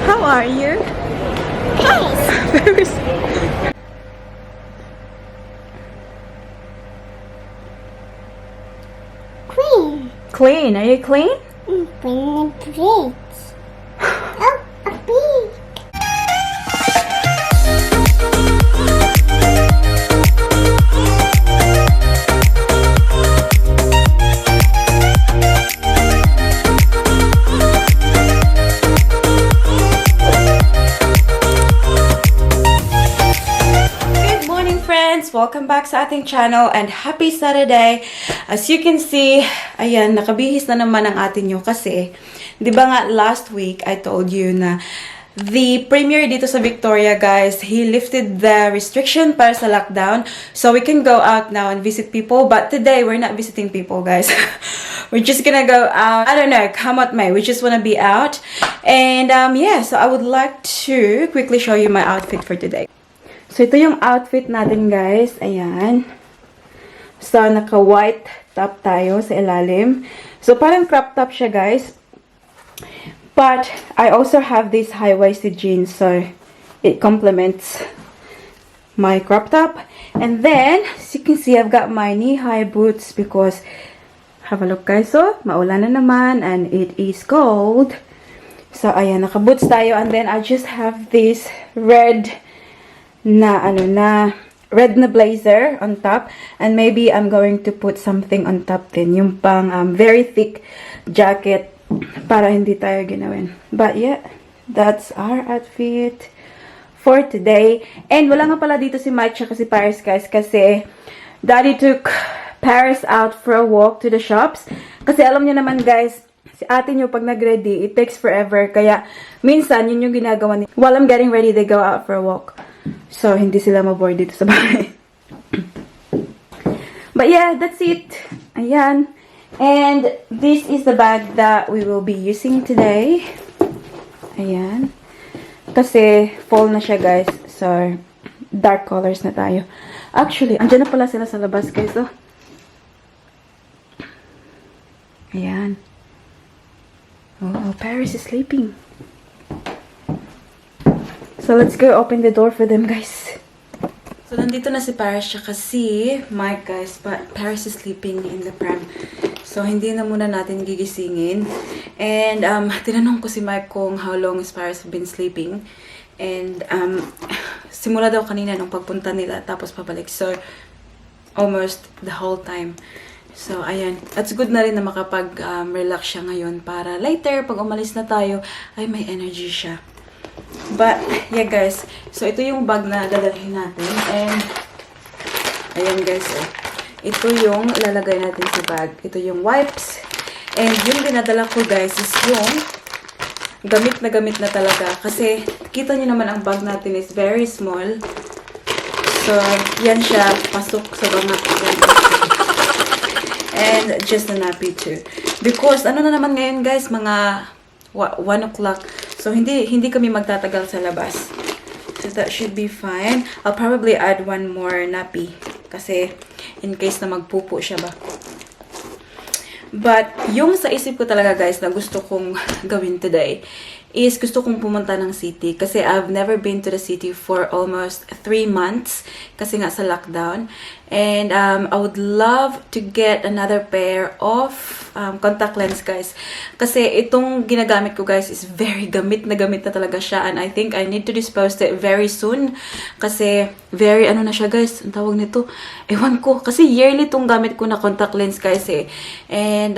How are you? Nice. Clean. Clean. Are you clean? Bring the plates. Oh, a bee. Welcome back sa ating channel and happy Saturday. As you can see, ayan, nakabihis na naman ang atin nyo kasi, di ba nga last week I told you na the premier dito sa Victoria, guys, he lifted the restriction para sa lockdown. So we can go out now and visit people. But today, we're not visiting people, guys. We're just gonna go out. I don't know, come what may. We just wanna be out. And yeah, so I would like to quickly show you my outfit for today. So, ito yung outfit natin, guys. Ayan. So, naka-white top tayo sa ilalim. So, parang crop top siya, guys. But, I also have this high-waisted jeans. So, it complements my crop top. And then, as you can see, I've got my knee-high boots because, have a look, guys. So, maulan na naman and it is cold. So, ayan, naka-boots tayo. And then, I just have this red red na blazer on top, and maybe I'm going to put something on top din, yung pang very thick jacket para hindi tayo ginawin. But yeah, that's our outfit for today. And wala nga pala dito si Mike tsaka si Paris, guys, kasi Daddy took Paris out for a walk to the shops. Kasi alam niyo naman, guys, si ate niyo pag nag-ready, it takes forever. Kaya minsan yun yung ginagawa niya. While I'm getting ready, they go out for a walk. So, hindi sila maboard dito sa bahay. But yeah, that's it. Ayan. And this is the bag that we will be using today. Ayan. Kasi fall na siya, guys. So, dark colors na tayo. Actually, andyan na pala sila sa labas, guys. Oh. Ayan. Oh, Paris is sleeping. So, let's go open the door for them, guys. So, nandito na si Paris siya kasi Mike, guys. But Paris is sleeping in the pram. So, hindi na muna natin gigisingin. And, tinanong ko si Mike kung how long is Paris been sleeping. And, simula daw kanina nung pagpunta nila, tapos pabalik. So, almost the whole time. So, ayan. It's good na rin na makapag-relax siya ngayon para later, pag umalis na tayo, ay may energy siya. But, yeah, guys. So, ito yung bag na dadalhin natin. And, ayan, guys. Oh. Ito yung ilalagay natin sa bag. Ito yung wipes. And, yung dinadala ko, guys, is yung gamit na talaga. Kasi, kita nyo naman ang bag natin is very small. So, yan siya. Pasok sa bag natin. And, just a nappy too. Because, ano na naman ngayon, guys, mga 1 o'clock. So, hindi kami magtatagal sa labas. So, that should be fine. I'll probably add one more nappy. Kasi, in case na magpupo siya ba. But, yung sa isip ko talaga, guys, na gusto kong gawin today, is gusto kong pumunta ng city. Kasi I've never been to the city for almost 3 months. Kasi nga sa lockdown. And I would love to get another pair of contact lens, guys. Kasi itong ginagamit ko, guys, is very gamit na talaga siya. And I think I need to dispose it very soon. Kasi very, ano na siya, guys, ang tawag nito. Ewan ko. Kasi yearly itong gamit ko na contact lens, guys, eh. And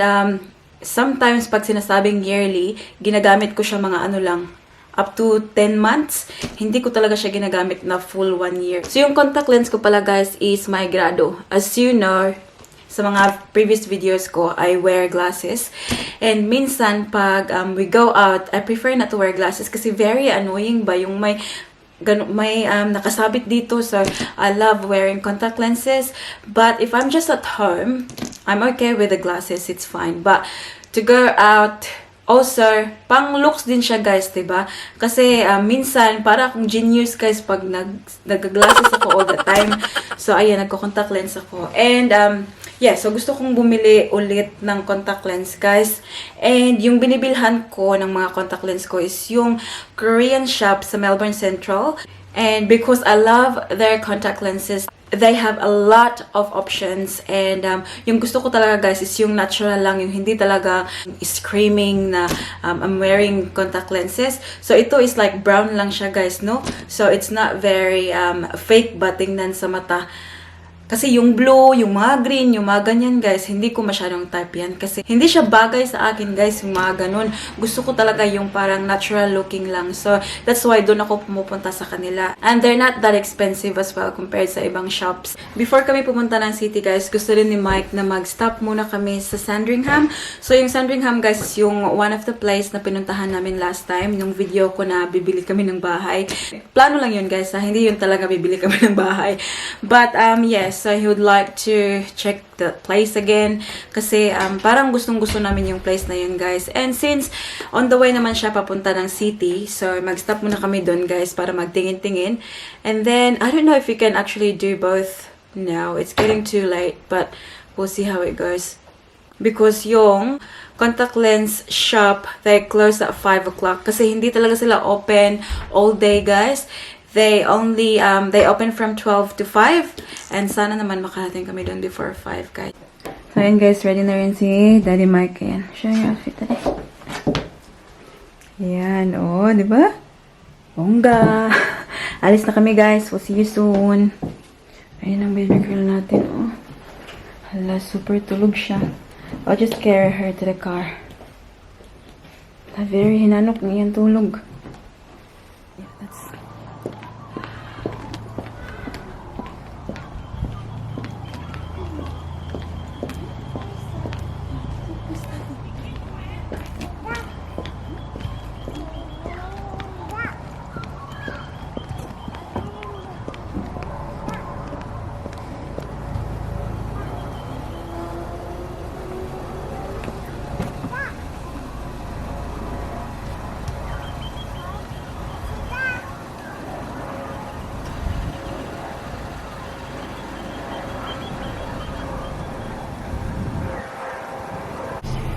sometimes, pag sinasabing yearly, ginagamit ko siya mga ano lang, up to 10 months. Hindi ko talaga siya ginagamit na full 1 year. So, yung contact lens ko pala, guys, is my grado. As you know, sa mga previous videos ko, I wear glasses. And minsan, pag we go out, I prefer not to wear glasses kasi very annoying ba yung may nakasabit dito. So, I love wearing contact lenses. But if I'm just at home, I'm okay with the glasses. It's fine. But to go out, also, pang looks din siya, guys, diba? Kasi minsan, para akong genius, guys, pag nag-glasses ako all the time. So, ayan, nagko-contact lens ako. And, yeah, so gusto kong bumili ulit ng contact lens, guys. And yung binibilhan ko ng mga contact lens ko is yung Korean shop sa Melbourne Central. And because I love their contact lenses, they have a lot of options. And yung gusto ko talaga, guys, is yung natural lang, yung hindi talaga screaming na I'm wearing contact lenses. So ito is like brown lang siya, guys, no? So it's not very fake ba tingnan sa mata. Kasi yung blue, yung mga green, yung mga ganyan, guys, hindi ko masyadong type yan. Kasi hindi siya bagay sa akin, guys, yung mga ganun. Gusto ko talaga yung parang natural looking lang. So, that's why doon ako pumupunta sa kanila. And they're not that expensive as well compared sa ibang shops. Before kami pumunta ng city, guys, gusto rin ni Mike na mag-stop muna kami sa Sandringham. So, yung Sandringham, guys, is yung one of the place na pinuntahan namin last time. Yung video ko na bibili kami ng bahay. Plano lang yun, guys, ha? Hindi yun talaga bibili kami ng bahay. But, yes. So, he would like to check the place again. Kasi, parang gustong-gusto namin yung place na yun, guys. And since, on the way naman siya papunta ng city, so, mag-stop muna kami doon, guys, para magtingin-tingin. And then, I don't know if we can actually do both now. It's getting too late, but we'll see how it goes. Because yung contact lens shop, they close at 5 o'clock. Kasi hindi talaga sila open all day, guys. They only, they open from 12 to 5. And sana naman makarating kami doon before 5, guys. So, ayan, guys. Ready na rin si Daddy Mike. Ayan. Show yung outfit today. Ayan. Oh, di ba? Bongga. Alis na kami, guys. We'll see you soon. Ayan ang baby girl natin, oh. Hala, super tulog siya. I'll just carry her to the car. Very hinanok ng iyang tulog. Yeah, that's...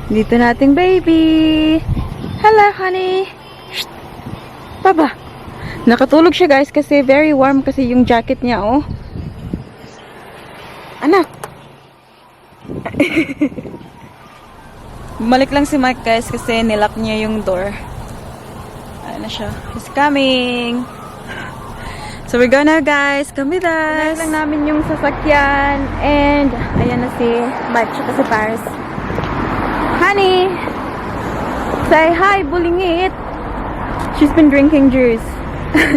Dito nating baby. Hello, honey. Shh. Baba. Nakatulog siya, guys, kasi very warm kasi yung jacket niya, oh. Anak. Bumalik lang si Mike, guys, kasi nilock niya yung door. Ayan na siya. He's coming. So we're gonna, guys, come with us. Nilock lang namin yung sasakyan. And ayan na si Mike, tsaka si Paris. Honey, say hi, Bulingit. She's been drinking juice.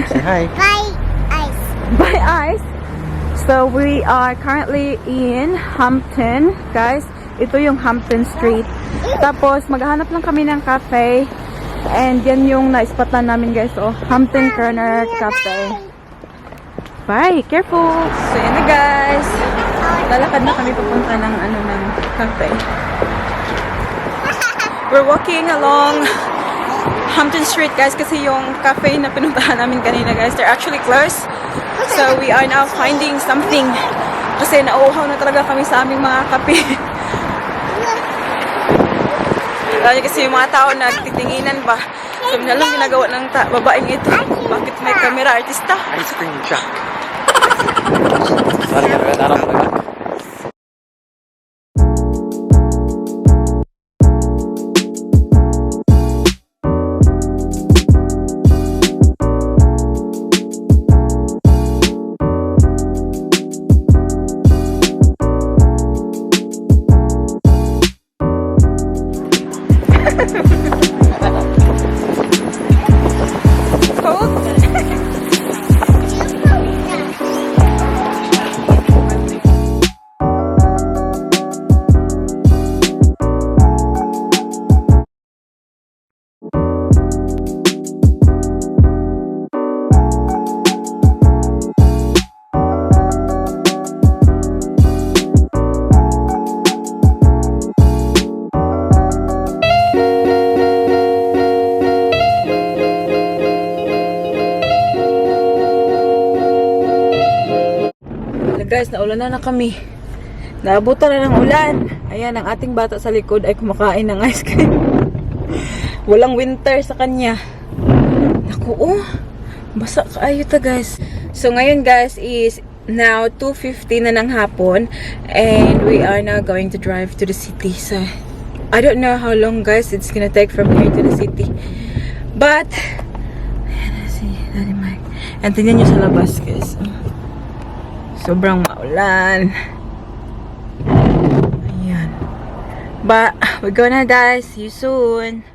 Say hi. Bye, ice. By ice. So we are currently in Hampton, guys. Ito yung Hampton Street. Tapos maghahanap lang kami ng cafe. And yan yung naispatan namin, guys. Oh, Hampton Corner Cafe. Bye, careful. So yan na, guys. Lalakad na kami papunta ng ng cafe. We're walking along Hampton Street, guys, kasi yung cafe na pinuntahan namin kanina, guys, they're actually closed. So, we are now finding something kasi nauuhaw na talaga kami sa aming mga kape. Lalo kasi yung mga tao nagtitinginan ba. So, na lang ginagawa ng babaeng ito. Bakit may camera artista? Ice cream truck. Sorry, naram mo na. Guys, naulanan na kami. Naabutan na ng ulan. Ayan, ang ating bata sa likod ay kumakain ng ice cream. Walang winter sa kanya. Naku, oh. Basa kaayo ta, guys. So, ngayon, guys, is now 2:50 na ng hapon. And we are now going to drive to the city. So, I don't know how long, guys, it's gonna take from here to the city. But, ayan na si Daddy Mike. And tingnan nyo sa labas, guys. Sobrang maulan. Ayan. But, we're gonna die. See you soon.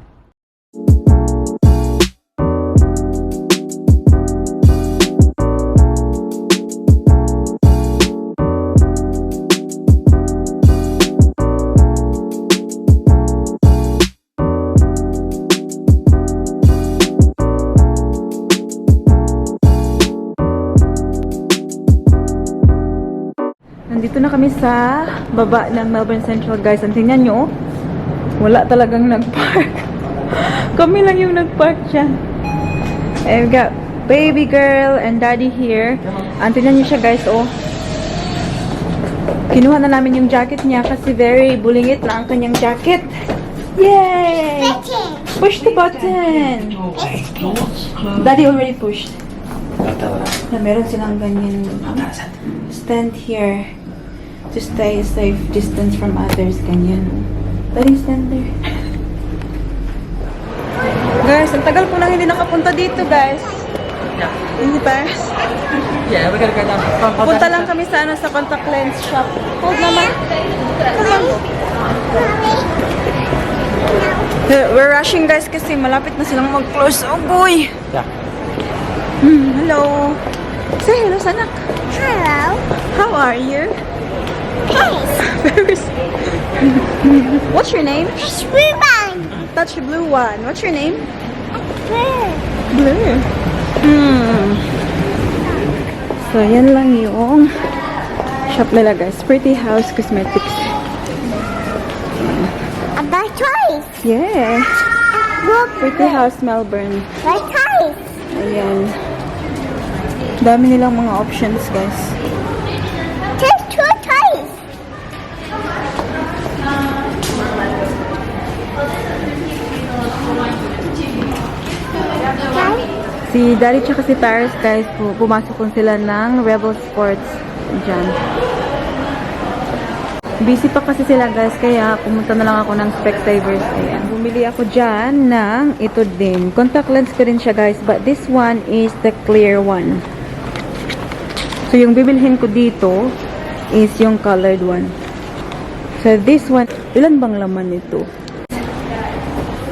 Nandito na kami sa baba ng Melbourne Central, guys. Ang tingnan nyo, wala talagang nagpark. Kami lang yung nagpark dyan. And we got baby girl and daddy here. Ang tingnan nyo siya, guys, oh. Kinuha na namin yung jacket niya kasi very bulingit na ang kanyang jacket. Yay! Push the button! Daddy already pushed. Meron silang ganyan stand here to stay a safe distance from others. Ganyan. Daddy, stand there. Guys, ang tagal po nang hindi nakapunta dito, guys. Yeah. Hindi pa. Yeah, we're gonna go down. Punta lang kami sana sa contact lens shop. Hold naman. We're rushing, guys, kasi malapit na silang mag-close. Oh, boy! Yeah. Hello. Say hello, Sanak. Hello. How are you? Yes. What's your name? Ribbon. Touch the blue one. What's your name? Blue. Blue. So, yan lang yung shop nila, guys. Pretty House Cosmetics. About toys. Yeah. Look. Pretty House Melbourne. My toys. Ayan. Dami nilang mga options, guys. There's two toys. Si Daddy tsaka si Paris, guys, pumasok po sila ng Rebel Sports dyan. Busy pa kasi sila, guys, kaya pumunta na lang ako ng Specsavers. Ayan. Bumili ako dyan ng ito din. Contact lens ko rin siya, guys, but this one is the clear one. So, yung bibilhin ko dito is yung colored one. So, this one, ilan bang laman nito?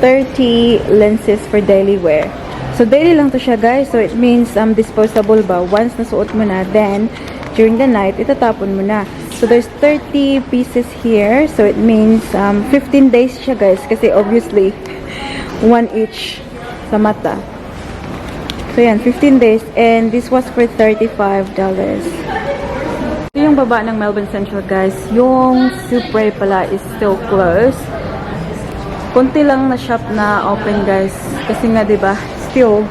30 lenses for daily wear. So, daily lang to siya, guys. So, it means disposable ba? Once nasuot mo na, then, during the night, itatapon mo na. So, there's 30 pieces here. So, it means 15 days siya, guys. Kasi, obviously, one each sa mata. So, yan, 15 days. And this was for $35. Ito yung baba ng Melbourne Central, guys. Yung Supre pala is still closed. Kunti lang na shop na open, guys. Kasi nga, diba, still,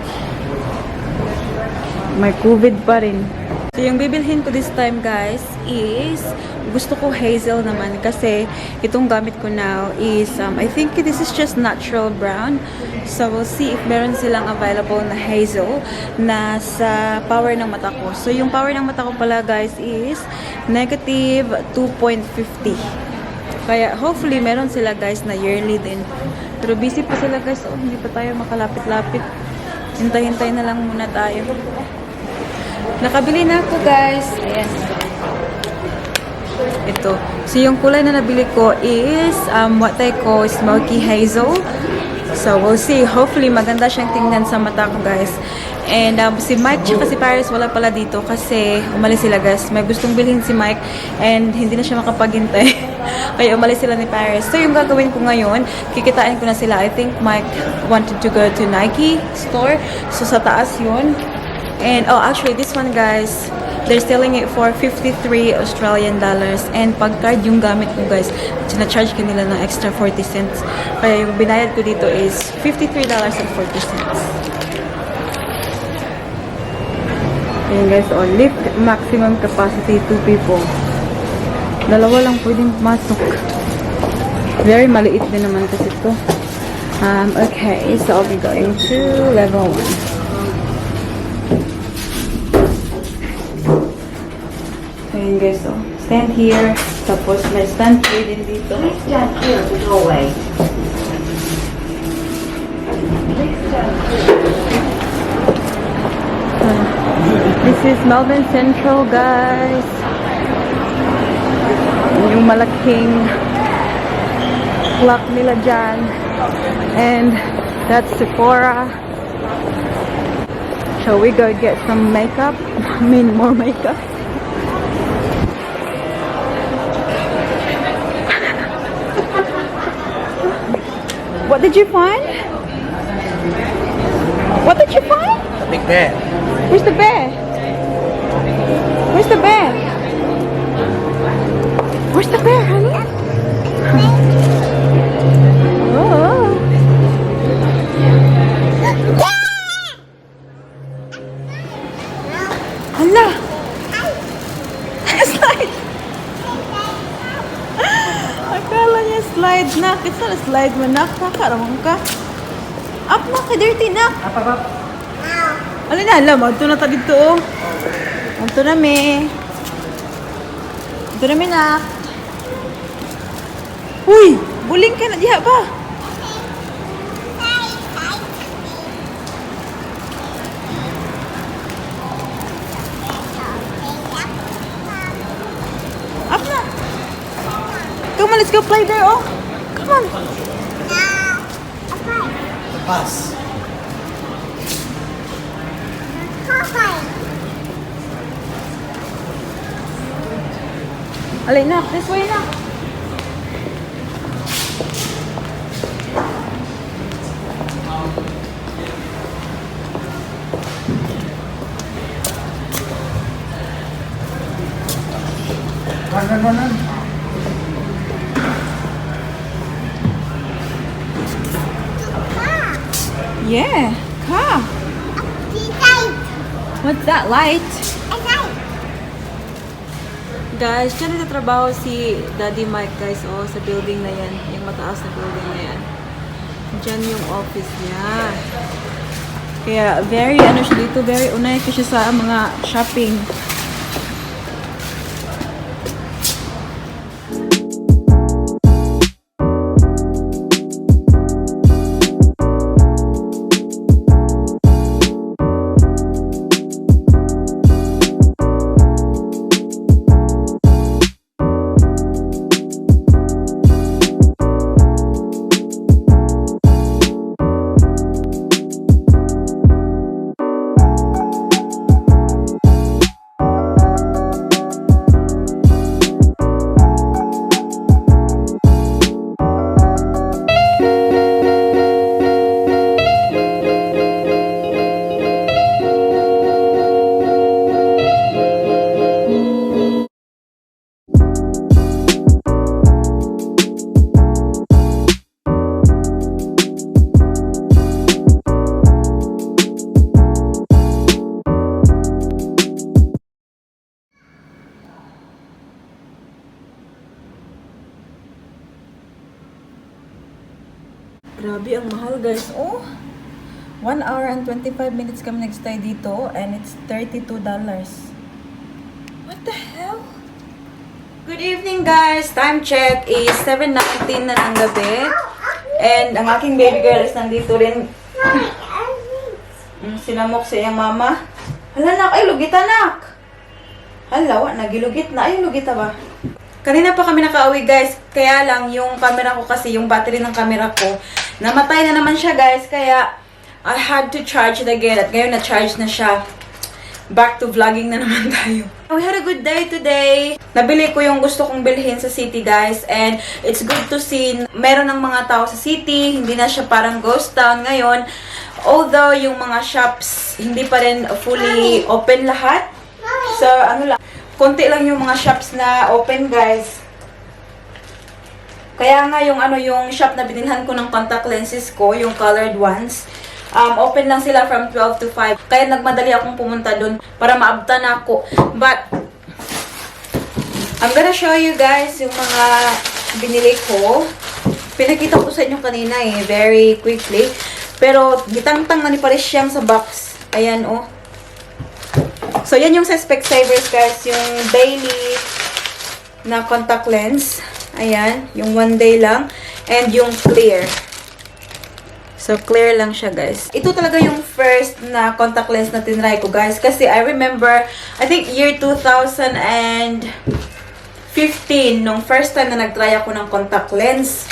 may COVID pa rin. So, yung bibilhin ko this time, guys, is gusto ko hazel naman kasi itong gamit ko now is, I think this is just natural brown. So, we'll see if meron silang available na hazel na sa power ng mata ko. So, yung power ng mata ko pala, guys, is negative 2.50. Kaya, hopefully, meron sila, guys, na yearly din. Pero busy pa sila, guys. Oh, hindi pa tayo makalapit-lapit. Hintay-hintay na lang muna tayo. Nakabili na ako, guys. Ayan. Ito. So, yung kulay na nabili ko is what I call smoky hazel. So, we'll see. Hopefully, maganda siyang tingnan sa mata ko, guys. And si Mike tsaka si Paris wala pala dito kasi umalis sila, guys. May gustong bilhin si Mike and hindi na siya makapaghintay. Kaya umalis sila ni Paris. So, yung gagawin ko ngayon, kikitain ko na sila. I think Mike wanted to go to Nike store. So, sa taas yun. And, oh, actually, this one, guys, they're selling it for 53 Australian dollars. And pag card yung gamit ko, guys, sinacharge ka nila ng extra 40 cents. Kaya yung binayad ko dito is $53.40. Ayan, guys, oh, lift maximum capacity 2 people. Dalawa lang pwedeng pumasok. Very maliit din naman kasi ito. Okay, so I'll be going to level 1. Ayan guys, so stand here. Tapos may stand here din dito. Please stand clear of the doorway. This is Melbourne Central, guys. Yung malaking clock nila dyan. And that's Sephora. Shall we go get some makeup? I mean, more makeup. What did you find? What did you find? A big bear. Where's the bear? Where's the bear? Where's the bear, honey? Oh. Hala. Slide. Akala niya slide, nak. It's not a slide, manak. Nakaramang ka. Up, nak. Dirty, nak. Apa? Alin na, alam. Ito na ta dito, oh. Ito na, me. Ito na, me, nak. Uy! Buling ka na diha ba? Up na. Come on, let's go play there, oh. Come on. The bus. Alin na, this way na. Run. Yeah, car. What's that, light? Guys, dyan nagtatrabaho si Daddy Mike, guys. Oh, sa building na yan. Yung mataas na building na yan. Dyan yung office niya. Kaya, very, ano siya dito, very unay ko siya sa mga shopping. Grabe, ang mahal, guys. Oh, 1 hour and 25 minutes kami nagstay dito and it's $32. What the hell? Good evening, guys. Time check is 7:19 na ng gabi. And ang aking baby girl is nandito rin. Sinamok sa iyang mama. Hala, nak. Ay, lugit, anak. Hala, nagilugit na. Ay, lugit ba? Kanina pa kami nakauwi, guys. Kaya lang, yung camera ko kasi, yung battery ng camera ko, namatay na naman siya, guys. Kaya, I had to charge it again. At ngayon, na-charge na siya. Back to vlogging na naman tayo. We had a good day today. Nabili ko yung gusto kong bilhin sa city, guys. And it's good to see meron ng mga tao sa city. Hindi na siya parang ghost town ngayon. Although, yung mga shops, hindi pa rin fully open lahat. So, ano lang. Konti lang yung mga shops na open, guys. Kaya nga yung yung shop na binilhan ko ng contact lenses ko, yung colored ones, open lang sila from 12 to 5. Kaya nagmadali akong pumunta doon para maabtan ako. But I'm gonna show you guys yung mga binili ko. Pinakita ko sa inyo kanina eh, very quickly. Pero, gitang-tang na ni Parishang sa box. Ayan, oh. So, yan yung sa Specsavers, guys. Yung daily na contact lens. Ayan, yung 1 day lang. And yung clear. So, clear lang siya, guys. Ito talaga yung first na contact lens na tinry ko, guys. Kasi I remember, I think year 2015, nung first time na nagtry ako ng contact lens.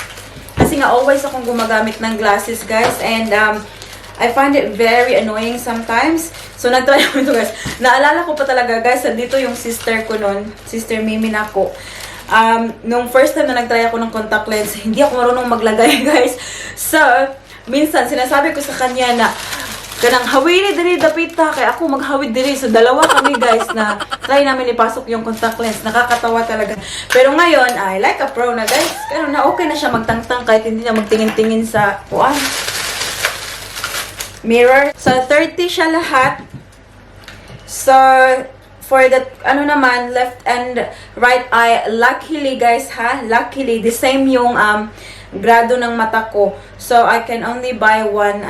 Kasi nga, always akong gumagamit ng glasses, guys. And, I find it very annoying sometimes. So, nagtry ako ito, guys. Naalala ko pa talaga, guys, dito yung sister ko nun. Sister Mimi na ako. Nung first time na nagtry ako ng contact lens, hindi ako marunong maglagay, guys. So, minsan, sinasabi ko sa kanya na, kanang hawili diri dapita, kaya ako maghawid diri. So, dalawa kami, guys, na try namin ipasok yung contact lens. Nakakatawa talaga. Pero ngayon, I like a pro na, guys. Kaya na, okay na siya magtangtang kahit hindi na magtingin-tingin sa, mirror. So, 30 siya lahat. So, for the, naman, left and right eye, luckily, guys, luckily, the same yung, grado ng mata ko. So, I can only buy one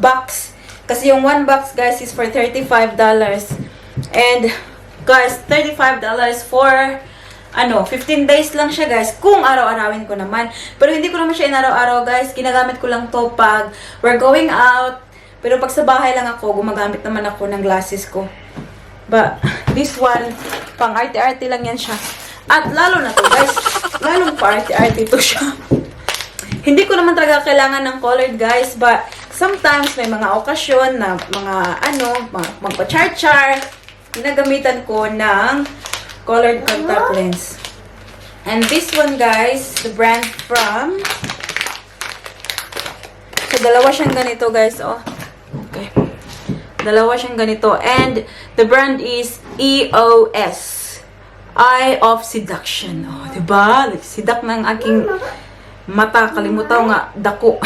box. Kasi yung 1 box, guys, is for $35. And, guys, $35 for, 15 days lang siya, guys. Kung araw-arawin ko naman. Pero hindi ko naman siya inaraw-araw, guys. Ginagamit ko lang to pag we're going out. Pero pag sa bahay lang ako, gumagamit naman ako ng glasses ko. But, this one, pang arte-arte lang yan siya. At lalo na to, guys. Lalong pa arte-arte to siya. Hindi ko naman talaga kailangan ng colored, guys. But, sometimes may mga okasyon na magpa-char-char. Ginagamitan ko ng colored contact lens. And this one, guys, the brand from... So, dalawa siyang ganito, guys. Oh. Okay. Dalawa siyang ganito. And the brand is EOS. Eye of Seduction. Oh, diba? Sidak ng aking mata. Kalimutan nga, dako.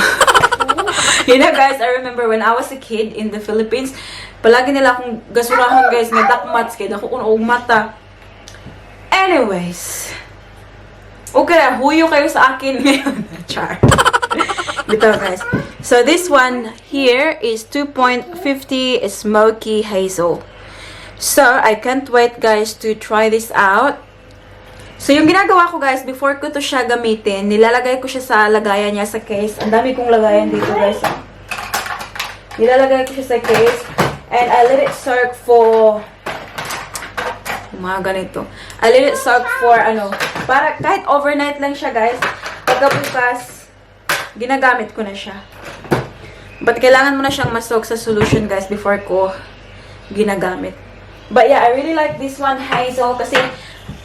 You know, guys, I remember when I was a kid in the Philippines, palagi nila akong gasurahan, guys, na dakmats. Kaya dako kung mata. Anyways. Okay, huyo kayo sa akin ngayon. Char. Ito, guys. So, this one here is 2.50 Smoky Hazel. So, I can't wait, guys, to try this out. So, yung ginagawa ko, guys, before ko to siya gamitin, nilalagay ko siya sa lagayan niya sa case. Ang dami kong lagayan dito, guys. Nilalagay ko siya sa case. And I let it soak for... mga ganito. I let it soak for, para kahit overnight lang siya, guys. Pagkabukas, ginagamit ko na siya. But kailangan mo na siyang masok sa solution, guys, before ko ginagamit. But yeah, I really like this one, Hazel, kasi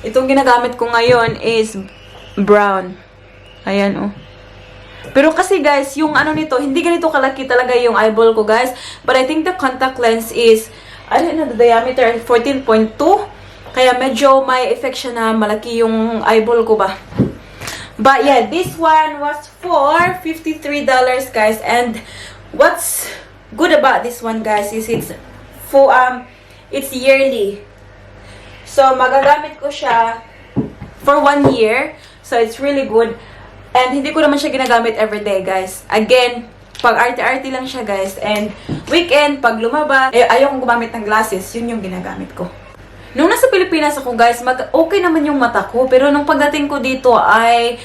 itong ginagamit ko ngayon is brown. Ayan, oh. Pero kasi, guys, yung nito, hindi ganito kalaki talaga yung eyeball ko, guys. But I think the contact lens is, I don't know, the diameter, 14.2. Kaya medyo may effect siya na malaki yung eyeball ko ba. But yeah, this one was for $53, guys. And what's good about this one, guys, is it's for it's yearly. So magagamit ko siya for 1 year. So it's really good. And hindi ko naman siya ginagamit everyday, guys. Again, pag arte-arte lang siya, guys. And weekend, pag lumabas, ayokong gumamit ng glasses. Yun yung ginagamit ko. Nung nasa Pilipinas ako, guys, okay naman yung mata ko. Pero nung pagdating ko dito, I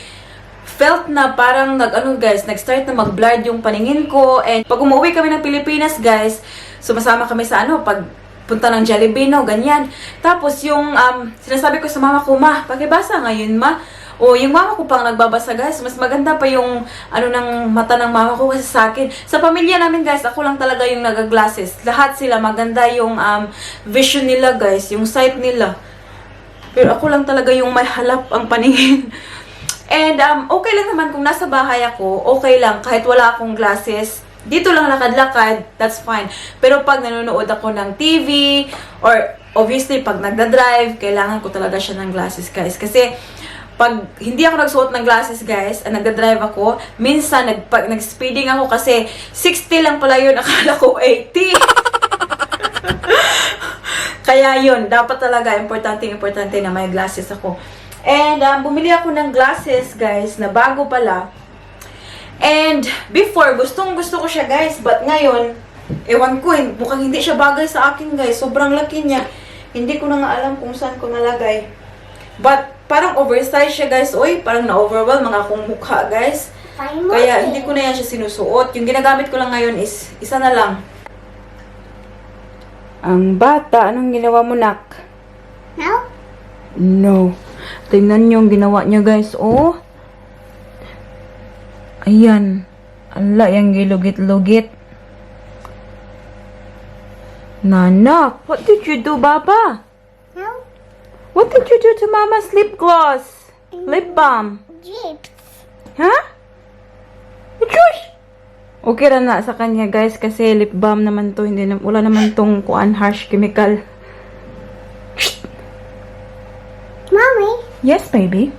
felt na parang nag-start na mag-blurred yung paningin ko. And pag umuwi kami ng Pilipinas, guys, sumasama kami sa pag punta ng Jollibee, ganyan. Tapos yung sinasabi ko sa mama ko, ma, pakibasa ngayon, ma. O yung mama ko pang nagbabasa, guys. Mas maganda pa yung ng mata ng mama ko kasi sa akin. Sa pamilya namin, guys, ako lang talaga yung nag-glasses. Lahat sila maganda yung vision nila, guys. Yung sight nila. Pero ako lang talaga yung may halap ang paningin. And okay lang naman kung nasa bahay ako. Okay lang kahit wala akong glasses. Dito lang lakad-lakad, that's fine. Pero pag nanonood ako ng TV or obviously pag nagda-drive, kailangan ko talaga siya ng glasses, guys. Kasi pag hindi ako nagsuot ng glasses, guys, at nagda-drive ako, minsan nag-speeding ako kasi 60 lang pala yun, akala ko 80. Kaya yun, dapat talaga, importante na may glasses ako. And bumili ako ng glasses, guys, na bago pala. And before, gustong gusto ko siya, guys. But ngayon, ewan ko, mukhang hindi siya bagay sa akin, guys. Sobrang laki niya. Hindi ko na nga alam kung saan ko nalagay. But parang oversized siya, guys. Uy, parang na-overwhelm mga akong mukha, guys. Kaya hindi ko na yan siya sinusuot. Yung ginagamit ko lang ngayon is isa na lang. Ang bata, anong ginawa mo, nak? No? No. Tingnan niyo yung ginawa niya, guys. Oh. Ayan. Ala, yung gilugit-lugit. Nana, what did you do, Baba? No? What did you do to Mama's lip gloss? Lip balm? Jeeps. Ha? Shush! Okay ra na sa kanya, guys, kasi lip balm naman to. Hindi na, wala naman tong kuan harsh chemical. Mommy? Yes, baby.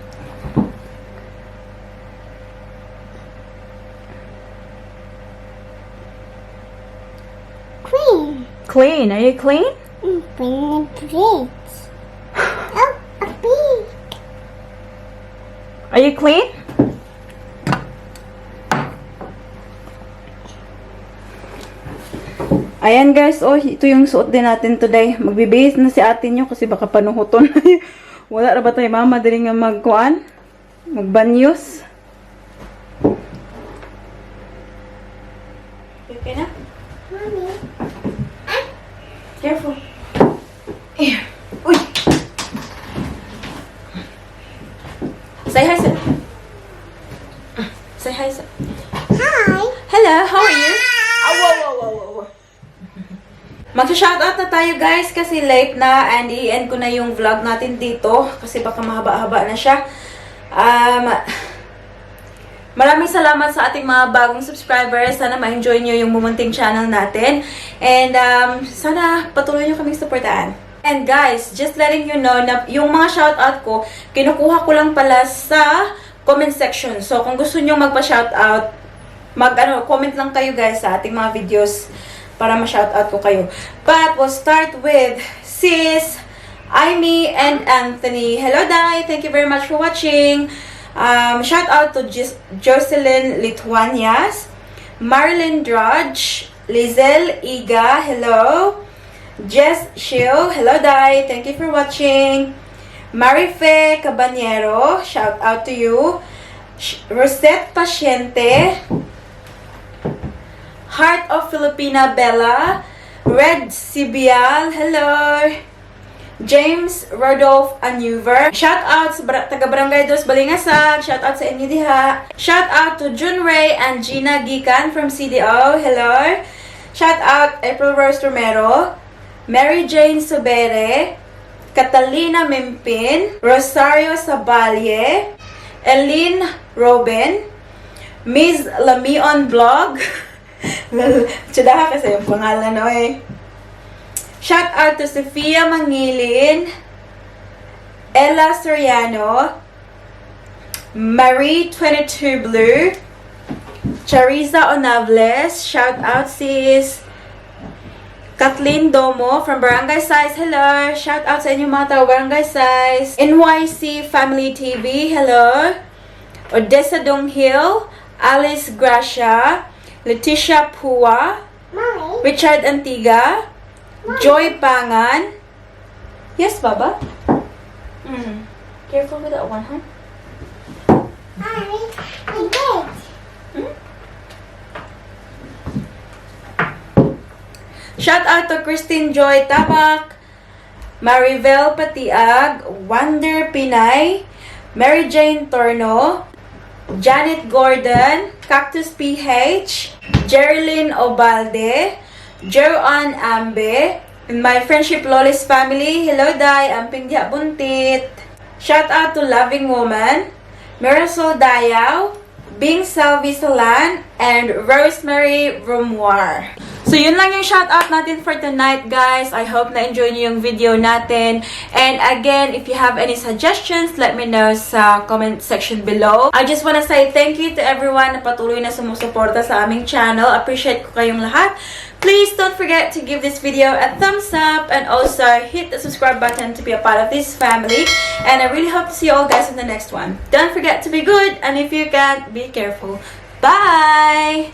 Clean. Clean. Are you clean? Bring the plates. Oh, a bee. Are you clean? Ayan, guys, oh, ito yung suot din natin today. Magbibihis na si ate nyo kasi baka panuhuton. Wala na ba tayo mama dali nga magkuan? Magbanyos. Okay na? Mommy. Careful. Here. Uy. Say hi, sir. Say hi, sir. Hi. Hello, how are you? Oh, whoa. Magsha-shoutout na tayo, guys, kasi late na and i-end ko na yung vlog natin dito kasi baka mahaba-haba na siya. Maraming salamat sa ating mga bagong subscribers. Sana ma-enjoy nyo yung Mumunting channel natin. And sana patuloy nyo kaming supportahan. And guys, just letting you know na yung mga shoutout ko, kinukuha ko lang pala sa comment section. So kung gusto nyo magpa-shoutout, comment lang kayo, guys, sa ating mga videos para ma-shoutout ko kayo. But we'll start with Sis, Aimee, and Anthony. Hello, Dai. Thank you very much for watching. Shout out to Jocelyn Lituanias, Marilyn Drudge, Lizelle Iga, hello. Jess Shil, hello, Dai. Thank you for watching. Marife Cabanyero, shout out to you. Rosette Paciente, Heart of Filipina Bella, Red Sibial, hello. James Rodolph Anuver. Shout out sa taga-Barangay Dos Balingasag. Shout out sa inyo diha. Shout out to Jun Ray and Gina Gikan from CDO. Hello. Shout out April Rose Romero, Mary Jane Sobere, Catalina Mimpin, Rosario Sabalye, Eileen Robin, Miss Lamion Vlog. Tsudaha kasi yung pangalan, no eh. Shout out to Sofia Mangilin, Ella Soriano, Marie 22 Blue, Charissa Onables, shout out sis. Kathleen Domo from Barangay Size, hello. Shout out sa inyo mga tao Barangay Size. NYC Family TV, hello. Odessa Donghill, Alice Gracia, Leticia Pua, Mommy. Richard Antiga, Joy Pangan. Yes, Baba? Careful with that one, huh? Mommy, I did. Shout out to Christine Joy Tabak, Maribel Patiag, Wonder Pinay, Mary Jane Torno, Janet Gordon, Cactus PH, Jerilyn Obalde, Joanne Ambe, and my Friendship Lolis family. Hello, Dai. Amping diha buntit. Shout out to Loving Woman, Marisol Dayaw, Bing Salvi Salan, and Rosemary Romuar. So, yun lang yung shoutout natin for tonight, guys. I hope na-enjoy nyo yung video natin. And again, if you have any suggestions, let me know sa comment section below. I just wanna say thank you to everyone na patuloy na sumusuporta sa aming channel. Appreciate ko kayong lahat. Please don't don't forget to give this video a thumbs up and also hit the subscribe button to be a part of this family. And I really hope to see you all guys in the next one. Don't forget to be good, and if you can't, be careful. Bye!